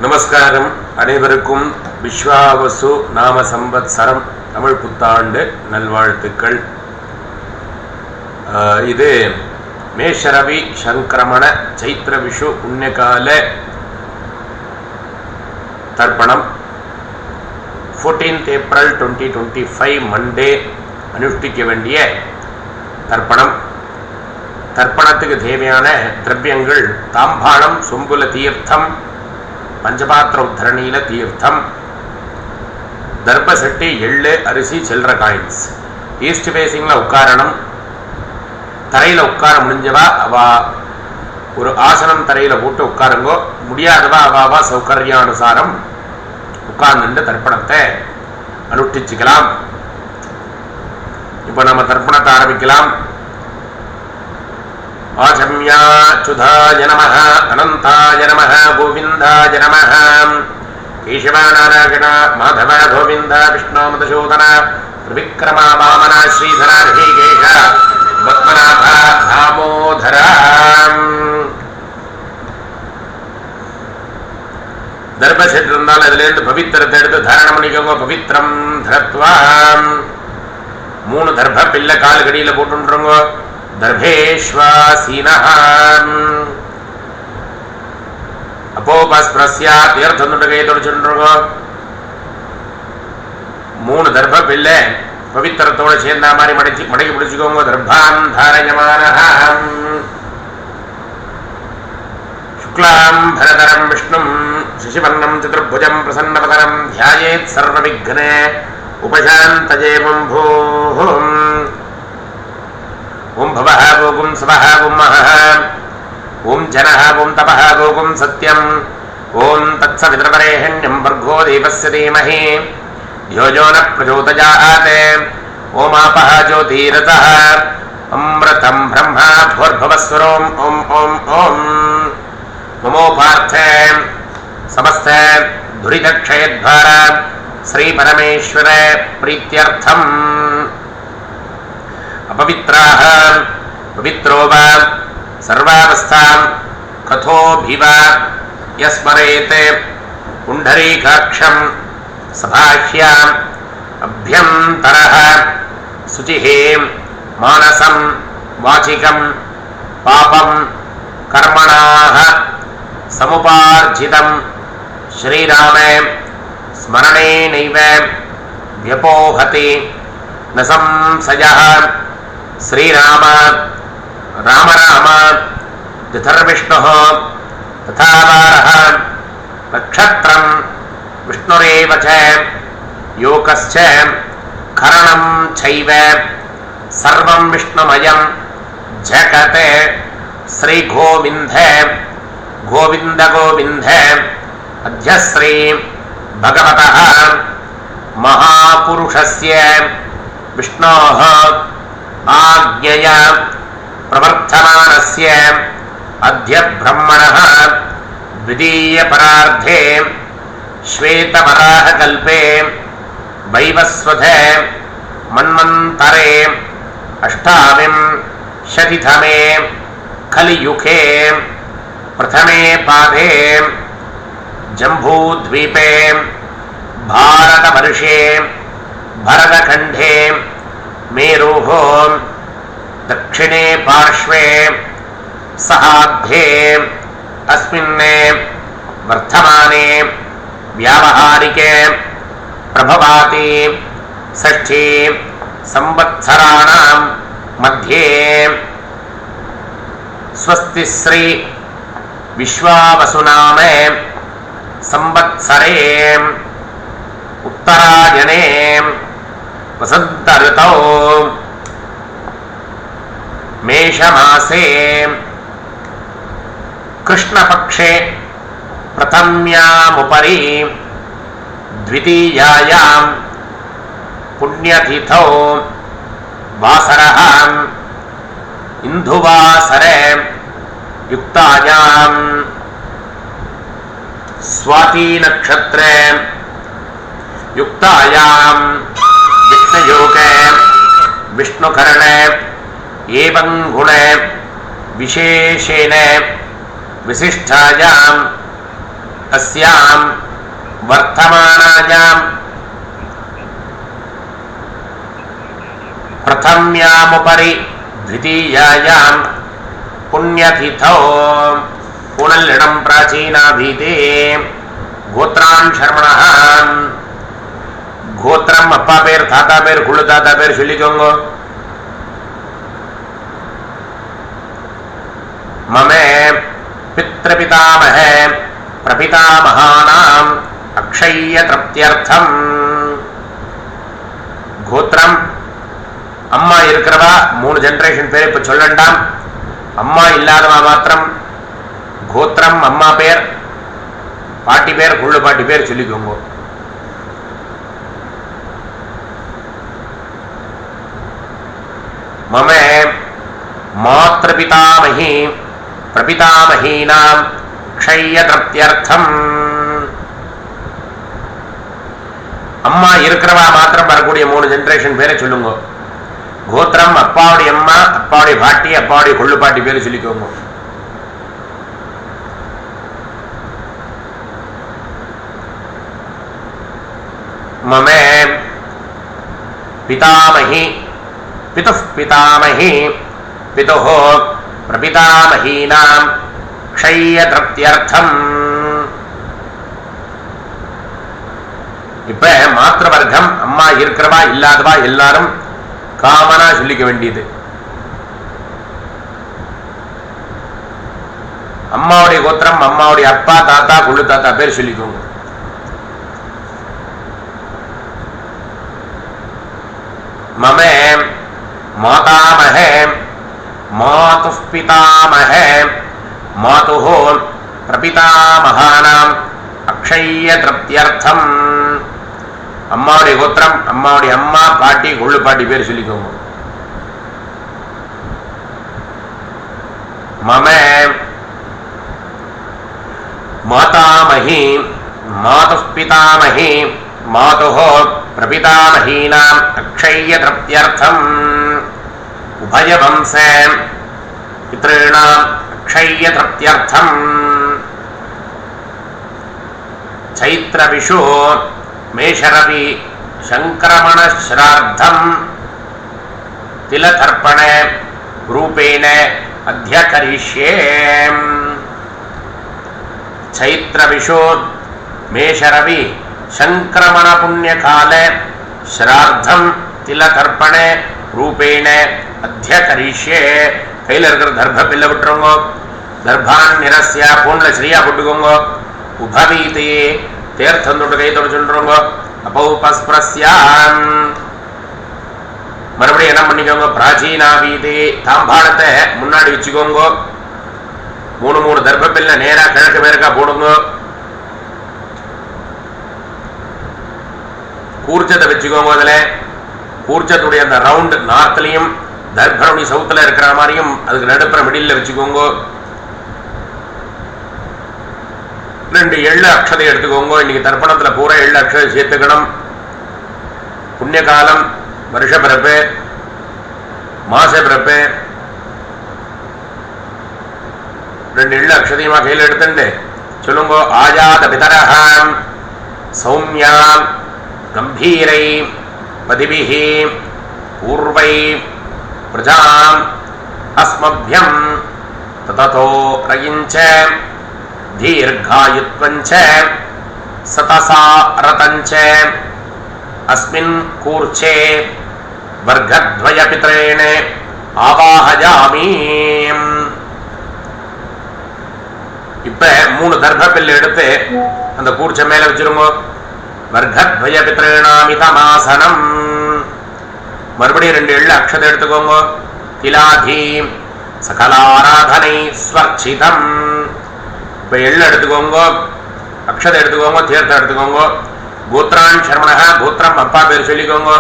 நமஸ்காரம். அனைவருக்கும் விஸ்வாவசு நாம சம்பத்சரம் தமிழ் புத்தாண்டு நல்வாழ்த்துக்கள். இது மேஷரவி சங்கிரமண சைத்திர விஷு புண்ணியகால தர்ப்பணம் 14th April 2025 மண்டே அனுஷ்டிக்க வேண்டிய தர்ப்பணம். தர்ப்பணத்துக்கு தேவையான திரவியங்கள் தாம்பாளம், சொம்புல தீர்த்தம், பஞ்சபாத்திர உத்தரணியில தீர்த்தம், தர்பசட்டி, எள்ளு, அரிசி, சில்லற காயின்ஸ். ஈஸ்ட் ஃபேசிங்ல உட்காரணும். தரையில உட்கார முடிஞ்சவா அவா ஒரு ஆசனம் தரையில போட்டு உட்காருங்கோ. முடியாதவா அவாவா சௌகர்யானுசாரம் உட்கார்ந்து தர்ப்பணத்தை அனுஷ்டிச்சுக்கலாம். இப்ப நம்ம தர்ப்பணத்தை ஆரம்பிக்கலாம். ஆச்சம்யாச்சுதாய நமஹ, அனந்தாய நமஹ, கோவிந்தாய நமஹ. கேசவா நாராயண மாதவ கோவிந்த விஷ்ணு மதசூதன திரிவிக்ரம வாமன ஸ்ரீதர ரிஷிகேஷ பத்மநாப தாமோதர. தர்பசெட் இருந்தால் அதுல இருந்து பவித்திரத்தை எடுத்து தாரணம் பண்ணிக்கோங்க. பவித்திரம் தரத்வா 3 தர்ப பில்ல கால் கடியில போட்டுருங்க. தர்பேஷ்வாசீனஹாம் அப்போபஸ்பிரஸ்யா தீர்த்தம் கை தொடச்சுருங்க. 3 தர்ப பில்ல பவித்திரத்தோட சேர்ந்த மாதிரி மடக்கி பிடிச்சுக்கோங்க. தர்பாம் தாரயமானஹாம் சுக்லாம் பரதரம் விஷ்ணும் சசிவர்ணம் சதுர்புஜம் பிரசன்னவதனம் த்யாயேத் சர்வ விக்ன உபசாந்தஜேவம் பூஹும். ஓம் பவஹ கோகும் சவஹ ஓம் மஹஹ ஓம் ஜனஹ ஓம் தபஹ கோகும் சத்யம். ஓம் தத்சவித்ரவரேஹண்யம் வர்கோ தேவஸ்ய தீமஹி யோ யோ ந பிரச்சோதயாத். ஓம் ஆபஹ ஜோதிரதஹ அம்ருதம் பிரம்மா பூர்பவஸ்வரோம். ஓம் ஓம் ஓம் நமோ பார்த்தே சமஸ்த துரிதக்ஷயத்வார ஸ்ரீ பரமேஸ்வர பிரீத்யர்த்தம். अपवित्राः पवित्रो वा सर्वावस्थां कथोभिव यस्मरेत् पुण्डरीकाक्षं सभाह्याम् अभ्यन्तरः शुचिः मानसं वाचिकं पापं कर्मणाः समुपार्जितं श्रीरामे स्मरणेनैव व्यपोहति न संशयः. श्रीराम राम राम यथर्विष्णुः तथा वारः नक्षत्रं विष्णुरेव च योकश्च करणं चैव सर्वं विष्णुमयं जगत्. श्रीगोविन्द गोविन्द गोविन्द अद्य श्री भगवतः महापुरुषस्य विष्णोः आज्ञया प्रवर्तमानस्य अद्य ब्रह्मणः द्वितीय परार्धे श्वेतवराहकल्पे वैवस्वते मन्वन्तरे अष्टाविंशतितमे कलियुगे प्रथमे पादे जम्बूद्वीपे भारतवर्षे भरतखण्डे मेरोः दक्षिणे पार्श्वे सहाब्धे अस्मिन् वर्तमाने व्यावहारिके प्रभवाति षष्ठी संवत्सराणां मध्ये स्वस्ति श्री विश्वावसुनाम संवत्सरे उत्तरायणे वसंत ऋतौ मेषमासे कृष्णपक्षे प्रथम्यामुपरि द्वितीयायां पुण्यतिथौ वासरः इंदुवासरे युक्तायां स्वाति नक्षत्रे युक्तायां विष्णुयोगे विष्णुकरणे एवं गुणे विशेषेण विशिष्टायां अस्याम वर्तमानायाम प्रथम्यामुपरि द्वितीयायाम पुण्यतिथौ पुनल्लिडं प्राचीनाभीते गोत्रान् शर्मणः गोत्रम அப்பா பேர் தாத்தா பேர் குழு தாத்தா பேர் சொல்லிக்கோங்க. மமே பித்ரபிதாமஹ பிரபிதாமகானாம் அக்ஷய்ய த்ரப்த்யர்த்தம். கோத்திரம் அம்மா இருக்கிறவா 3 ஜெனரேஷன் பேர் இப்ப சொல்லண்டாம். அம்மா இல்லாதவா மாத்திரம் கோத்திரம் அம்மா பேர் பாட்டி பேர் குழு பாட்டி பேர் சொல்லிக்கோங்க. ममे मातृपितामही प्रपितामहीनां क्षय्यतृप्त्यर्थम. அம்மா இருக்கிறவா மாத்திரம் வரக்கூடிய 3 ஜெனரேஷன் பேரை சொல்லுங்க. கோத்திரம் அப்பாவுடைய அம்மா அப்பாவுடைய பாட்டி அப்பாவுடைய கொள்ளு பாட்டி பேரை சொல்லிக்கோங்க. மமே பிதாமஹி पितुः पितामही पितुः प्रपितामहीनां क्षय्यतृप्त्यर्थम्. இப்ப மாத்திரவர்க்கம் அம்மா இருக்கிறவா இல்லாதவா எல்லாரும் காமனா சொல்லிக்க வேண்டியது. அம்மாவுடைய கோத்திரம் அம்மாவுடைய அப்பா தாத்தா குழு தாத்தா பேர் சொல்லிக்கோங்க. மமே मातामहे मातुः पितामहे मातुः प्रपितामहानाम् अक्षय्यतृप्त्यर्थम्. அம்மாவுடைய கோத்திரம் அம்மாவுடைய அம்மா பாட்டி கொள்ளு பாட்டி பேர் சொல்லிக்கோங்க. மமே மாதாமஹி மாதுः பிதாமஹி मातुः प्रपितामहीनां अक्षय्यतृप्त्यर्थम्. उभयवंशे पितॄणां अक्षय्यतृप्त्यर्थम्. चैत्रविषु मेषरवि संक्रमण श्राद्धं तिलतर्पणे रूपेण अध्यकरिष्ये. चैत्रविषु मेषरवि संक्रमण पुण्य काले श्राद्धम तिलतर्पणे रूपेण अध्यकरिष्ये. கையில் இருக்கிற தர்ப பில்ல விட்டுருங்க. தர்பான் நிரஸ்யா பூன்ல சரியா போட்டுக்கோங்க. உபவீதி தேர்த்தம் தொட்டு கை தொட்டு சொல்றோங்க. அப்பௌபஸ்பிரஸ்யான் மறுபடியும் என்ன பண்ணிக்கோங்க. பிராச்சீனாவீதி தாம்பாளத்தை முன்னாடி வச்சுக்கோங்க. 3 தர்ப பில்ல நேரா கிழக்கு மேற்கா போடுங்க. கூர்ச்சத்தை வச்சுக்கோங்க. அதுல கூர்ச்சத்துடைய அந்த ரவுண்ட் நார்த்லையும் தர்பனுடைய சவுத்துல இருக்கிற மாதிரியும் அதுக்கு நடுப்புற மிடில் வச்சுக்கோங்க. 2 எள்ளு அக்ஷதை எடுத்துக்கோங்க. இன்னைக்கு தர்ப்பணத்துல பூரா எள்ளு அக்ஷதை சேர்த்துக்கணும். புண்ணிய காலம் வருஷ பிறப்பு மாச பிறப்பு 2 எள்ளு அக்ஷதையுமா கையில் எடுத்துட்டு சொல்லுங்க. ஆஜாத பிதரஹாம் சௌமியாம் गंभीरै पदिभिः पूर्वै प्रजाम् अस्मभ्यं ततो रयिञ्च दीर्घायुत्वञ्च सतसा रतञ्च अस्मिन् कूर्चे वर्गद्वयपित्रेण आवाहयामि. இப்ப 3 தர்ப பில் எடுத்து அந்த கூர்ச்ச மேல வச்சிருங்க. वर्गद्वय पितॄणामितमासनम्. மறுபடியும் 2 எள்ளு அக்ஷதை எடுத்துக்கோங்க. திலாதீம் சகலாராதனை ஸ்வர்ச்சிதம். இப்ப எள்ளு எடுத்துக்கோங்க, அக்ஷதை எடுத்துக்கோங்க, தீர்த்தம் எடுத்துக்கோங்க. கோத்ரான் சர்மணஹ கோத்திரம் அப்பா பேர் சொல்லிக்கோங்க.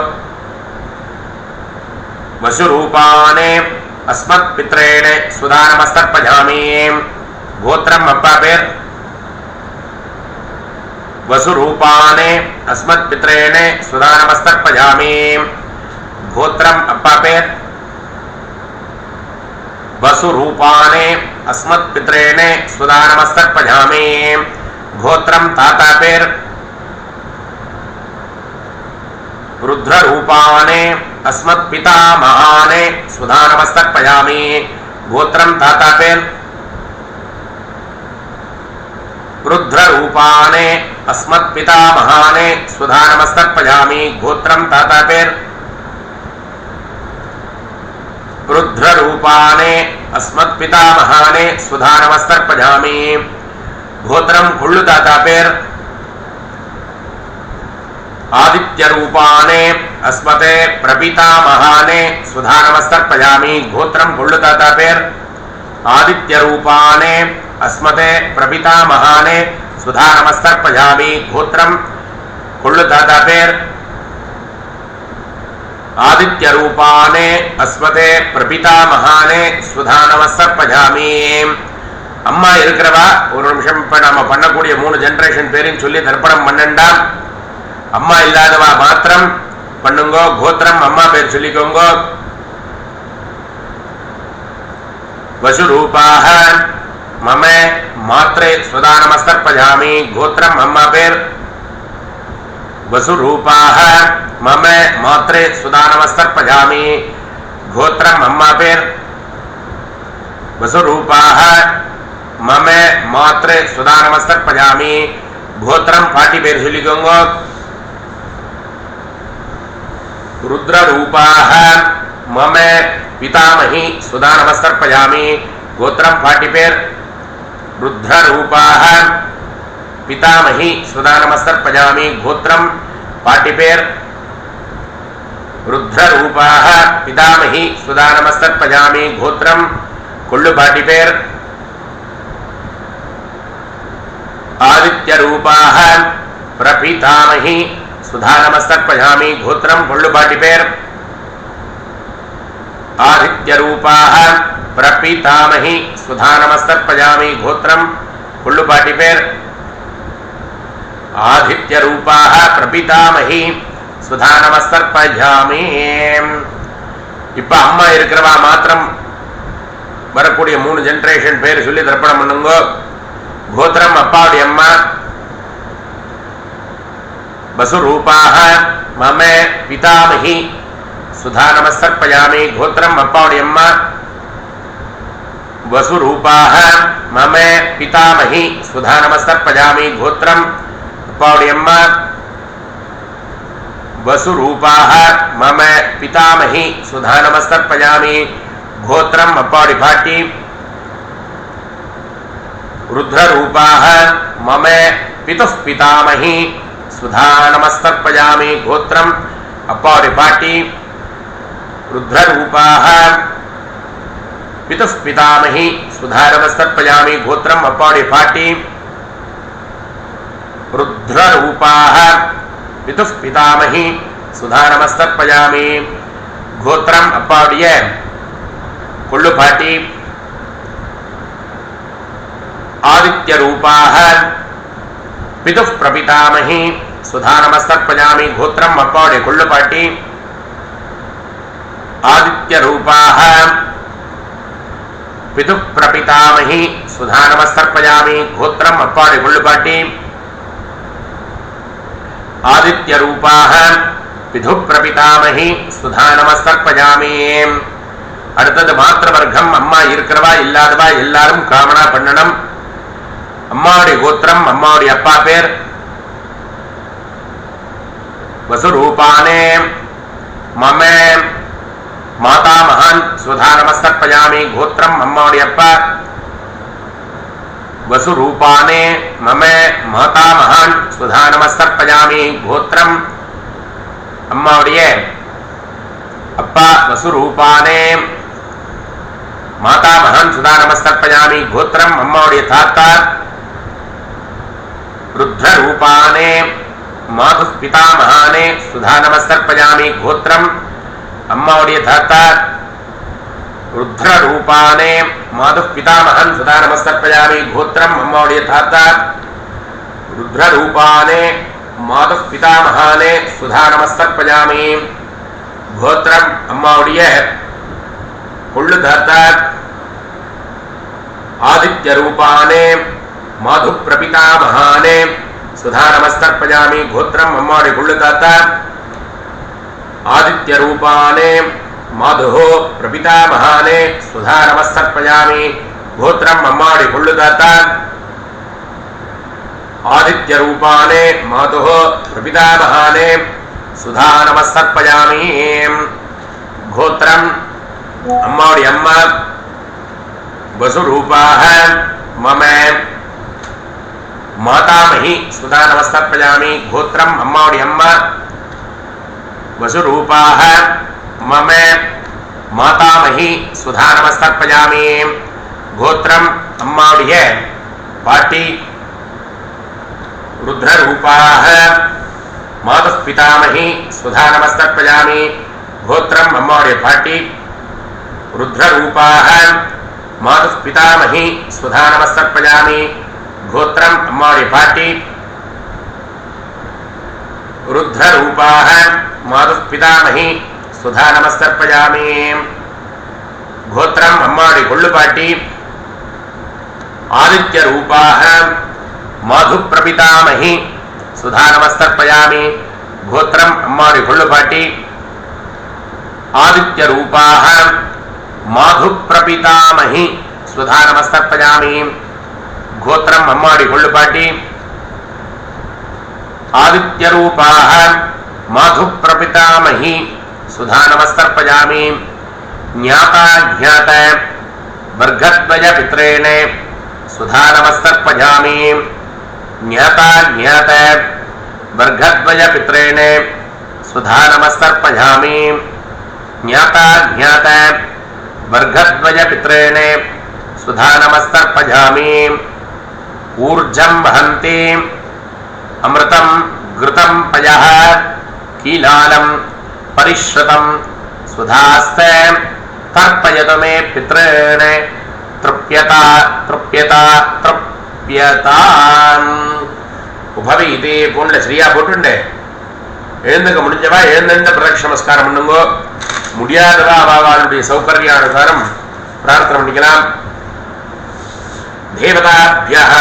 வசுரூபானே அஸ்மத் பித்ரேணே சுதானமஸ்தர்ப்பயாமி. கோத்திரம் அப்பா பேர் वसुरूपाने अस्मत् पित्रेणे सुदानमस्तर्पयामि. गोत्रम् अप्पा पेर वसुरूपाने अस्मत् पित्रेणे सुदानमस्तर्पयामि. गोत्रम ताता पेर रुद्र रूपाने अस्मत् पिता महाने सुधा नमस्तर्पयामि गोत्रम ताता पेर रुद्र रूपाने अस्मत् पिता महाने सुधा नमस्तर्पयामि गोत्रम ताता पेर रुद्र रूपाने अस्मत् पिता महाने सुधा नमस्तर्पयामि गोत्रम कुल्लु ताता पेर आदित्य रूपाने अस्मते प्रपिता महाने सुधा नमस्तर्पयामि गोत्रम कुल्लु ताता पेर आदित्य रूपाने अस्मते प्रपिता महाने सुधा नमस्तर्पयामि गोत्रम कुल्लु ताता पेर आदित्य रूपाने अस्मते प्रपिता महाने सुधा नमस्तर्पयामि அம்மா இருக்கிறவா ஒரு நிமிஷம் இப்ப நாம பண்ணக்கூடிய 3 ஜெனரேஷன் பேரையும் சொல்லி தர்ப்பணம் பண்ணண்டாம். அம்மா இல்லாதவா மாத்திரம் பண்ணுங்க. கோத்திரம் அம்மா பேர் சொல்லிக்கோங்க. வசுரூபாஹ மம மாத்ரே ஸ்வதா நமஸ்தர்ப்பயாமி கோத்திரம் அம்மா பேர் वसुरूपाः मम मात्रे सुधा नमस्तर्पयामि गोत्रम अम्मा पेर वसुरूपाः मम मात्रे सुधा नमस्तर्पयामि गोत्रम पाटी पेर சொல்லிக்கோங்க रुद्ररूपाः मम पितामही सुधा नमस्तर्पयामि गोत्रम पाटी पेर रुद्ररूपाः पितामही सुधा नमस्तर्पयामि गोत्रम पाटी पेर रुद्ररूपाः पितामही सुधा नमस्तर्पयामि गोत्रम कुल्लु पाटी पेर आदित्यरूपाः प्रपितामही सुधा नमस्तर्पयामि गोत्रम कुल्लु पाटी पेर आदित्यरूपाः प्रपितामही सुधा नमस्तर्पयामि गोत्रम कुल्लु पाटी पेर आदित्य रूपाः प्रपितामही सुधा नमस्तर्पयामि இப்ப அம்மா இருக்கிறவா மாத்திரம் வரக்கூடிய 3 ஜெனரேஷன் பேர் சொல்லி தர்ப்பணம் பண்ணுங்க. கோத்திரம் அப்பாவுடைய அம்மா வசுரூபாः மம பிதாமஹி சுதா நமஸ்தர்ப்பயாமி கோத்திரம் அப்பாவுடைய அம்மா वसुरूपाः मम पितामही सुधा नमस्तर्पयामि गोत्रम अप्पावुடைய अम्मा वसुरूपाः मम पितामही सुधा नमस्तर्पयामि गोत्रम अप्पावुடைய पाटी रुद्ररूपाः मम पितुः पितामही सुधा नमस्तर्पयामि गोत्रम अप्पावुடைய पाटी रुद्ररूपाः पितुः पितामही सुधा नमस्तर्पयामि गोत्रम अप्पावुடைய पाटी रुद्ररूपाः पितुः पितामही सुधा नमस्तर्पयामि गोत्रम अप्पावुடைய कुल्लु पाटी आदित्यरूपाः पितुः प्रपितामही सुधा नमस्तर्पयामि गोत्रम अप्पावुடைய कुल्लु पाटी आदित्यरूपाः पितुः प्रपितामही सुधा नमस्तर्पयामि गोत्रम अप्पावुடைய कुल्लु पाटी आदित्य रूपाः पितुः प्रपितामही सुधा नमस्तर्पयामि அடுத்தது மாத்திர வர்க்கம் அம்மா இருக்கிறவா இல்லாதவா எல்லாரும் காமனா பண்ணணும். அம்மாவுடைய கோத்திரம் அம்மாவுடைய அப்பா பேர் वसुरूपाने मम माता महान सुधा नमस्तर्पयामि गोत्रम अम्मावुடைய அப்பா वसुरूपाने मम माता महान सुधा नमस्तर्पयामि गोत्रम अम्मावुடைய அப்பா वसुरूपाने माता महान सुधा नमस्तर्पयामि गोत्रम अम्मावुடைய தாத்தா रुद्ररूपाने मातुः पितामहाने सुधा नमस्तर्पयामि गोत्रम अम्मावुடைய தாத்தா रुद्ररूपाने मातुः पितामहन सुधा नमस्तर्पयामि गोत्रम अम्मावुடைய தாத்தா रुद्ररूपाने मातुः पितामहाने सुधा नमस्तर्पयामि गोत्रम अम्मावुடைய कुल्लु தாத்தா आदित्य रूपाने माधु प्रपिता महाने सुधा नमस्तर्पयामि गोत्रम अम्मावडि कुळ्ळुतात आदित्य रूपाने माधुः प्रपिता महाने सुधा नमस्तर्पयामि गोत्रम अम्मावडि कुळ्ळुतात आदित्य रूपाने माधुः प्रपिता महाने सुधा नमस्तर्पयामि गोत्रम अम्मावडि अम्मा वसुरूपाः मम मातामही सुधा नमस्तर्पयामि गोत्रम अम्मावडि अम्मा वसुरूपाः मम मातामही सुधा नमस्तर्पयामि गोत्रम अम्मावडिय पाटी रुद्ररूपाः मातुः पितामही सुधा नमस्तर्पयामि गोत्रम अम्मावडिय पाटी रुद्ररूपाः मातुः पितामही सुधा नमस्तर्पयामि गोत्रम अम्मावडि पाटी रुद्ररूपाः मातुः पितामही सुधा नमस्तर्पयामि गोत्रम अम्मावडि कोळ्ळुपाटी आदित्य रूपाः माधु प्रपितामही सुधा नमस्तर्पयामि गोत्रम अम्मावडि कोळ्ळुपाटी आदित्य रूपाः माधु प्रपितामही सुधा नमस्तर्पयामि गोत्रम अम्मावडि कोळ्ळुपाटी आदित्य रूपाः माधु प्रपितामही सुधा नमस्तर्पयामि ज्ञाता ज्ञात वर्गद्वय पित्रेण सुधा नमस्तर्पयामि ज्ञाता ज्ञात वर्गद्वय पित्रेण सुधा नमस्तर्पयामि ज्ञाता ज्ञात वर्गद्वय पित्रेण सुधा नमस्तर्पयामि ऊर्जं वहन्ति अमृतं घृतं पयः कीलालं परिश्रुतं सुधास्ते तर्पयतु मे पितॄन् तृप्यता तृप्यता तृप्यताम् உபவி இதே போன்ல சரியா போட்டுண்டே எழுந்துக்க முடிஞ்சவா எழுந்து பிரதட்ச நமஸ்காரம் பண்ணுங்க முடியாதவா அவளுடைய சௌகர்யானுசாரம் பிரார்த்தனை பண்ணிக்கலாம் தேவதாभ्यः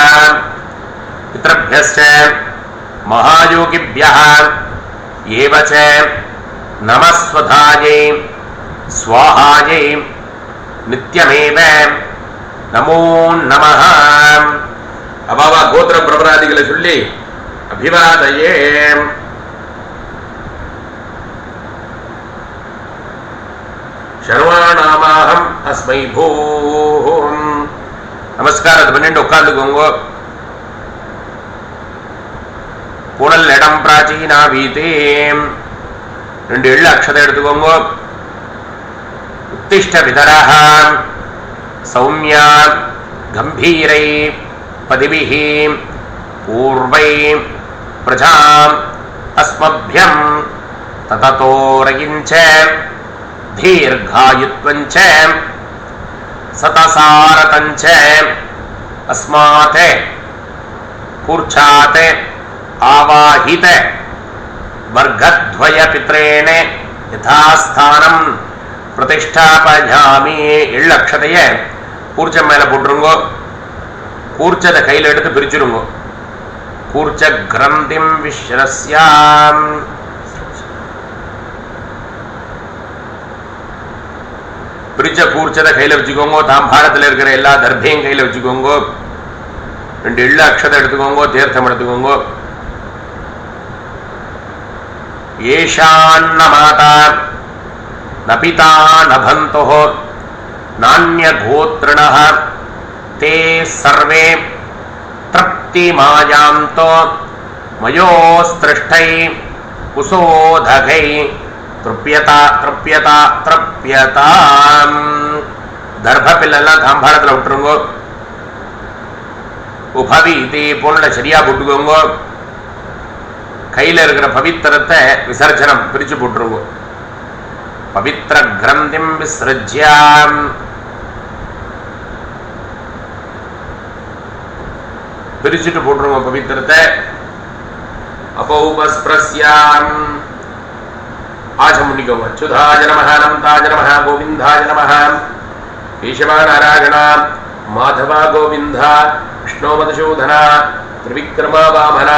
पितृभ्यश्च महायोगिभ्यः एव च नमस्वधायै स्वाहायै नित्यमेव नमो नमः अबावा गोत्र प्रवरादिगळे सोल्ली अभिवादये शर्वाणामाहम् अस्मै भूः நமஸ்காரத்தை பண்ணிட்டு உட்காந்துக்கோங்க புனல் இடம் பிராச்சீனா வீதே 2 எள்ளு அக்ஷதை எடுத்துக்கோங்க உத்திஷ்ட விதரஹ சௌமியா கம்பீரை பதிபிஹி பூர்வை பிரஜாம் அஸ்மभ्यம் தததோரகிஞ்ச தீர்காயுத்வஞ்ச सतसारतंच अस्मात् कूर्चात् आवाहित वर्गद्वय पित्रेण यथास्थानं प्रतिष्ठापयामि एळ्ळक्षतय कूर्च मेल पोट्रुंगो कूर्चद कैयिल एडुत्तु पिरिचिरुंगो कूर्च ग्रंथिं विश्रस्याम् பிரிச்ச கூர்ச்சதை கையில வச்சுக்கோங்க தாம்பாரத்தில் இருக்கிற எல்லா தர்பையும் கையில வச்சுக்கோங்க 2 எள்ளு அக்ஷதை எடுத்துக்கோங்க தீர்த்தம் எடுத்துக்கோங்க ஏஷான்ன மாதா நபிதா நபந்தோ நான்ய கோத்ரணः தே சர்வே த்ரப்தி மாயாந்தோ மயோஸ்திருஷ்டை குசோதகை तृप्यता तृप्यता तृप्यताम् दर्भ पिल्लெல்லாம் தாம்பாளத்துல விட்டுருங்க உபவி இதே போன்ல சரியா போட்டுக்கோங்க கையில இருக்கிற பவித்திரத்தை விசர்ஜனம் பிரிச்சு போட்டுருங்க பவித்ர கிரந்திம் விஸ்ரஜ்யாம் பிரிச்சுட்டு போட்டுருங்க பவித்திரத்தை अपौपस्प्रस्याम् आचमुनिकम् अच्युताय नमः अनन्ताय नमः गोविन्दाय नमः केशवा नारायण माधव गोविन्द விஷ்ணோ மதுசூதன திரிவிக்ரம வாமன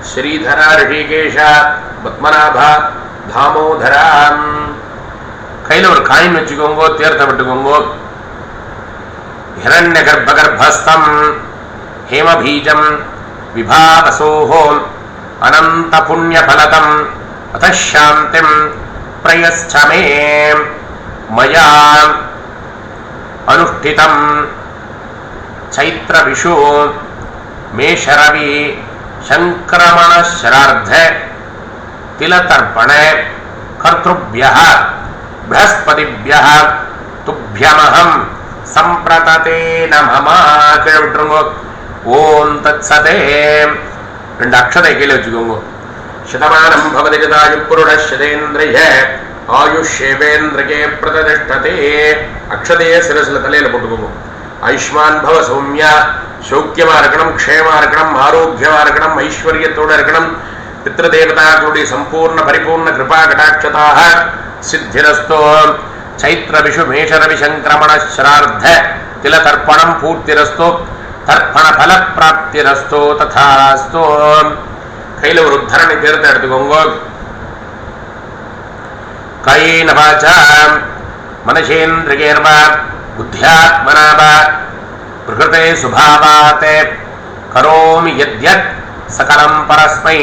ஸ்ரீதர ரிஷிகேஷ பத்மநாப தாமோதரா. கையில் ஒரு காயின் வச்சுக்கோங்க, தீர்த்தம் விட்டுக்கோங்க. ஹிரண்ய கர்ப்பகர்ப்பஸ்தம் ஹேமபீஜம் விபாவசோஹோ அனந்த புண்ணிய பலதம் அதசாந்திம் பிரயஸ்சமே மயா அனுஷ்டிதம் சைத்ர விஷு மேஷரவி சங்கிரமண ஸ்ரார்த்த திலதர்ப்பண கர்த்ருப்யः ப்ரஹஸ்பதிப்யः துப்யமஹம் சம்பிரததே நமம. கீழே விட்டுருங்க. ஓம் தத்சதே. 2 அக்ஷதை கீழே வச்சுக்கோங்க. சதமானம் பவதி கதாயு புருஷேந்திரிய ஆயுஷேவேந்திரகே பிரதிஷ்டதே. அக்ஷதையே சிரசில தலையில போட்டுக்கோங்க. ஆயுஷ்மான் பவ சௌமியா, சௌக்கியமா இருக்கணும், க்ஷேமா இருக்கணும், ஆரோக்கியமா இருக்கணும், ஐஸ்வர்யத்தோட இருக்கணும். பித்ருதேவதாக்களுடைய சம்பூர்ண பரிபூர்ண கிருபா கடாட்சதாக சித்திரஸ்தோ. சைத்ர விஷு மேஷரவி சங்கிரமண ஸ்ரார்த்த திலதர்ப்பணம் பூர்த்திரஸ்தோ. தர்ப்பண பல பிராப்திரஸ்தோ ததாஸ்தோ. கையில ஒரு உத்தரணி தீர்த்தம் எடுத்துக்கோங்க. காயேன வாசா மனசேந்திரியேர்வ புத்தியாத்மனா வா பிரகிருதே சுபாவாத் கரோமி யத்யத் சகலம் பரஸ்மை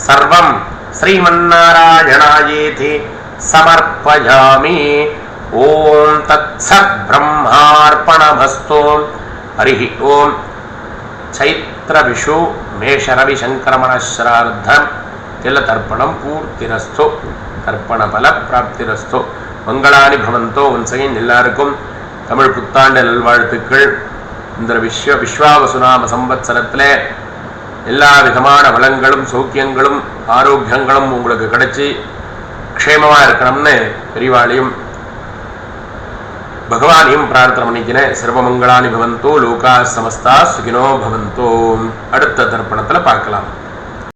சர்வம் ஸ்ரீமன்னாராயணாயேதி சமர்ப்பயாமி. ஓம் தத்சத் பிரம்மார்ப்பணமஸ்து. ஹரி ஓம். சைத்ர விஷு மேஷரவி சங்கிரமண ஸ்ரார்த்தம் திலதர்ப்பணம் பூர்த்திரஸ்து. தர்ப்பண பல பிராப்திரஸ்து. மங்களானி பவந்தோ. ஒன்சையின் எல்லாருக்கும் தமிழ் புத்தாண்டு நல்வாழ்த்துக்கள். இந்த விஸ்வாவசுநாம சம்பத்சரத்தில் எல்லா விதமான வளங்களும் சௌக்கியங்களும் ஆரோக்கியங்களும் உங்களுக்கு கிடைச்சி க்ஷேமமா இருக்கணும்னு பெரியவாளையும் பகவானையும் பிரார்த்தனை பண்ணிக்கிறேன். சர்வமங்களானி பவந்தோ லோகா சமஸ்தா சுகினோ பவந்தோ. அடுத்த தர்ப்பணத்துல பார்க்கலாம்.